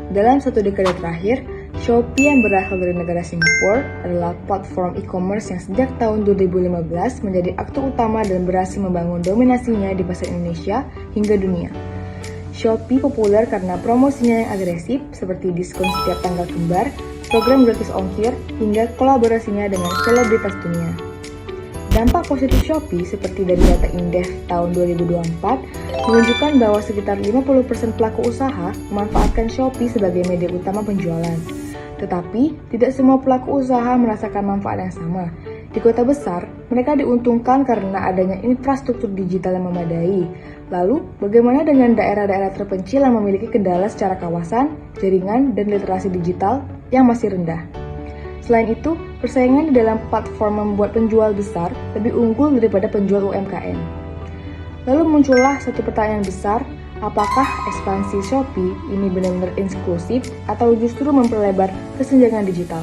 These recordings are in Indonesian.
Dalam satu dekade terakhir, Shopee yang berasal dari negara Singapura adalah platform e-commerce yang sejak tahun 2015 menjadi aktor utama dan berhasil membangun dominasinya di pasar Indonesia hingga dunia. Shopee populer karena promosinya yang agresif seperti diskon setiap tanggal kembar, program gratis ongkir, hingga kolaborasinya dengan selebritas dunia. Dampak positif Shopee seperti dari data Indef tahun 2024 menunjukkan bahwa sekitar 50% pelaku usaha memanfaatkan Shopee sebagai media utama penjualan. Tetapi, tidak semua pelaku usaha merasakan manfaat yang sama. Di kota besar, mereka diuntungkan karena adanya infrastruktur digital yang memadai. Lalu, bagaimana dengan daerah-daerah terpencil yang memiliki kendala secara kawasan, jaringan, dan literasi digital yang masih rendah? Selain itu, persaingan di dalam platform membuat penjual besar lebih unggul daripada penjual UMKM. Lalu muncullah satu pertanyaan besar, apakah ekspansi Shopee ini benar-benar inklusif atau justru memperlebar kesenjangan digital?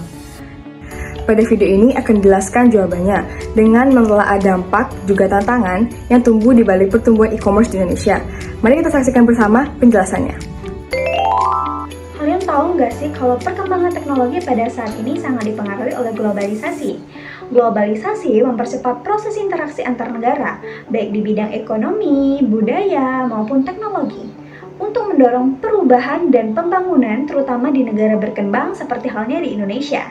Pada video ini akan dijelaskan jawabannya dengan menelaah dampak juga tantangan yang tumbuh di balik pertumbuhan e-commerce di Indonesia. Mari kita saksikan bersama penjelasannya. Kalian tahu nggak sih kalau perkembangan teknologi pada saat ini sangat dipengaruhi oleh globalisasi? Globalisasi mempercepat proses interaksi antar negara, baik di bidang ekonomi, budaya, maupun teknologi, untuk mendorong perubahan dan pembangunan terutama di negara berkembang seperti halnya di Indonesia.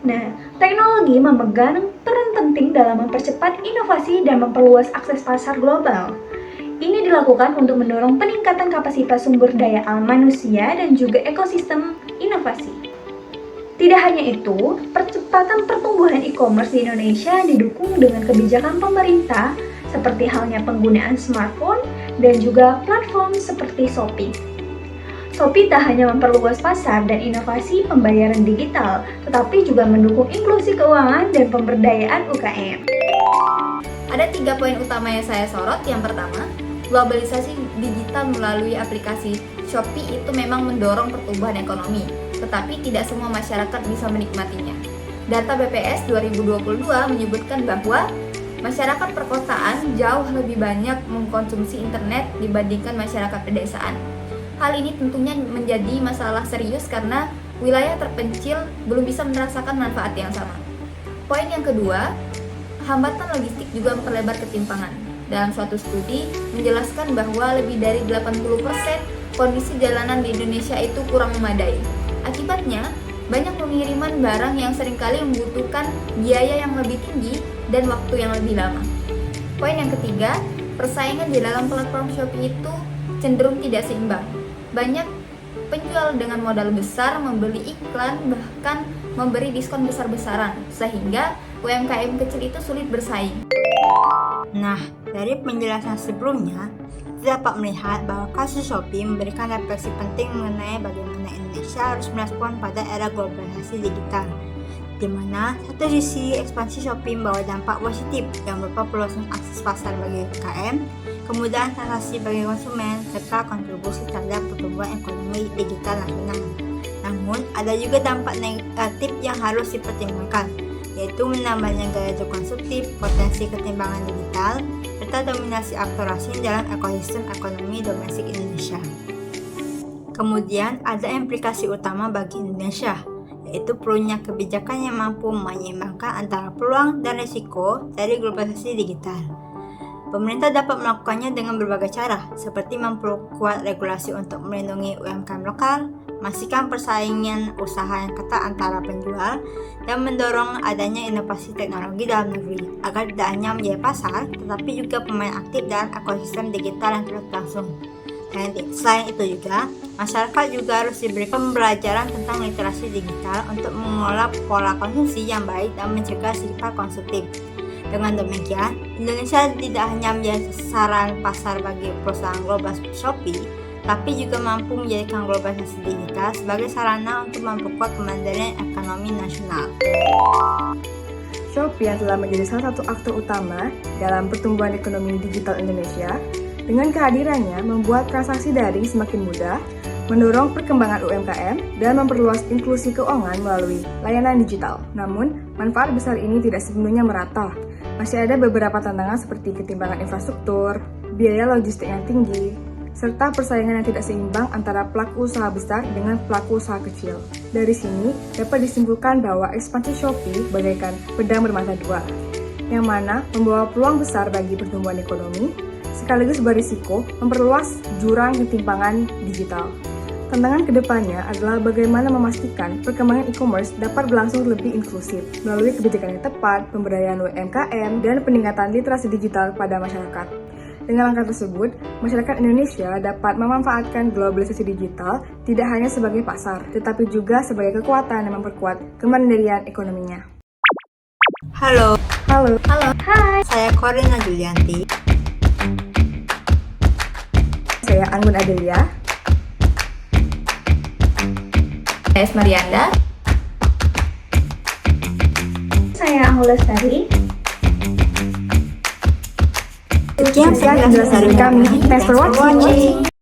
Nah, teknologi memegang peran penting dalam mempercepat inovasi dan memperluas akses pasar global. Ini dilakukan untuk mendorong peningkatan kapasitas sumber daya alam manusia dan juga ekosistem inovasi. Tidak hanya itu, percepatan pertumbuhan e-commerce di Indonesia didukung dengan kebijakan pemerintah seperti halnya penggunaan smartphone dan juga platform seperti Shopee. Shopee tak hanya memperluas pasar dan inovasi pembayaran digital, tetapi juga mendukung inklusi keuangan dan pemberdayaan UKM. Ada 3 poin utama yang saya sorot. Yang pertama, globalisasi digital melalui aplikasi Shopee itu memang mendorong pertumbuhan ekonomi, tetapi tidak semua masyarakat bisa menikmatinya. Data BPS 2022 menyebutkan bahwa masyarakat perkotaan jauh lebih banyak mengkonsumsi internet dibandingkan masyarakat pedesaan. Hal ini tentunya menjadi masalah serius karena wilayah terpencil belum bisa merasakan manfaat yang sama. Poin yang kedua, hambatan logistik juga memperlebar ketimpangan. Dalam suatu studi menjelaskan bahwa lebih dari 80% kondisi jalanan di Indonesia itu kurang memadai. Akibatnya, banyak pengiriman barang yang seringkali membutuhkan biaya yang lebih tinggi dan waktu yang lebih lama. Poin yang ketiga, persaingan di dalam platform Shopee itu cenderung tidak seimbang. Banyak penjual dengan modal besar membeli iklan, bahkan memberi diskon besar-besaran, sehingga UMKM kecil itu sulit bersaing. Nah, dari penjelasan sebelumnya, kita dapat melihat bahwa kasus Shopee memberikan refleksi penting mengenai bagaimana Indonesia harus merespon pada era globalisasi digital, di mana satu sisi ekspansi Shopee membawa dampak positif yang berupa perluasan akses pasar bagi UMKM, kemudahan transaksi bagi konsumen, serta kontribusi terhadap pertumbuhan ekonomi digital nasional. Namun, ada juga dampak negatif yang harus dipertimbangkan, yaitu menambahnya gaya hidup konsumtif, potensi ketimbangan digital, serta dominasi aktor asing dalam ekosistem ekonomi domestik Indonesia. Kemudian, ada implikasi utama bagi Indonesia, yaitu perlunya kebijakan yang mampu menyeimbangkan antara peluang dan risiko dari globalisasi digital. Pemerintah dapat melakukannya dengan berbagai cara, seperti memperkuat regulasi untuk melindungi UMKM lokal, memastikan persaingan usaha yang ketat antara penjual, dan mendorong adanya inovasi teknologi dalam negeri, agar tidak hanya menjadi pasar, tetapi juga pemain aktif dalam ekosistem digital yang terus berlangsung. Selain itu juga, masyarakat juga harus diberikan pembelajaran tentang literasi digital untuk mengelola pola konsumsi yang baik dan mencegah sifat konsumtif. Dengan demikian, Indonesia tidak hanya menjadi sasaran pasar bagi perusahaan global seperti Shopee, tapi juga mampu menjadikan globalisasi digital sebagai sarana untuk memperkuat kemandirian ekonomi nasional. Shopee yang telah menjadi salah satu aktor utama dalam pertumbuhan ekonomi digital Indonesia, dengan kehadirannya membuat transaksi daring semakin mudah, mendorong perkembangan UMKM, dan memperluas inklusi keuangan melalui layanan digital. Namun, manfaat besar ini tidak sepenuhnya merata. Masih ada beberapa tantangan seperti ketimbangan infrastruktur, biaya logistik yang tinggi, serta persaingan yang tidak seimbang antara pelaku usaha besar dengan pelaku usaha kecil. Dari sini, dapat disimpulkan bahwa ekspansi Shopee bagaikan pedang bermata dua, yang mana membawa peluang besar bagi pertumbuhan ekonomi, sekaligus berisiko memperluas jurang ketimpangan digital. Tantangan kedepannya adalah bagaimana memastikan perkembangan e-commerce dapat berlangsung lebih inklusif melalui kebijakan yang tepat, pemberdayaan UMKM, dan peningkatan literasi digital pada masyarakat. Dengan langkah tersebut, masyarakat Indonesia dapat memanfaatkan globalisasi digital tidak hanya sebagai pasar, tetapi juga sebagai kekuatan yang memperkuat kemandirian ekonominya. Halo, Halo, saya Corina Julianti. saya Anggun Adelia. Saya Marianda. Saya Anggul Lestari. Sekian penjelasan dari kami. Thanks for watching.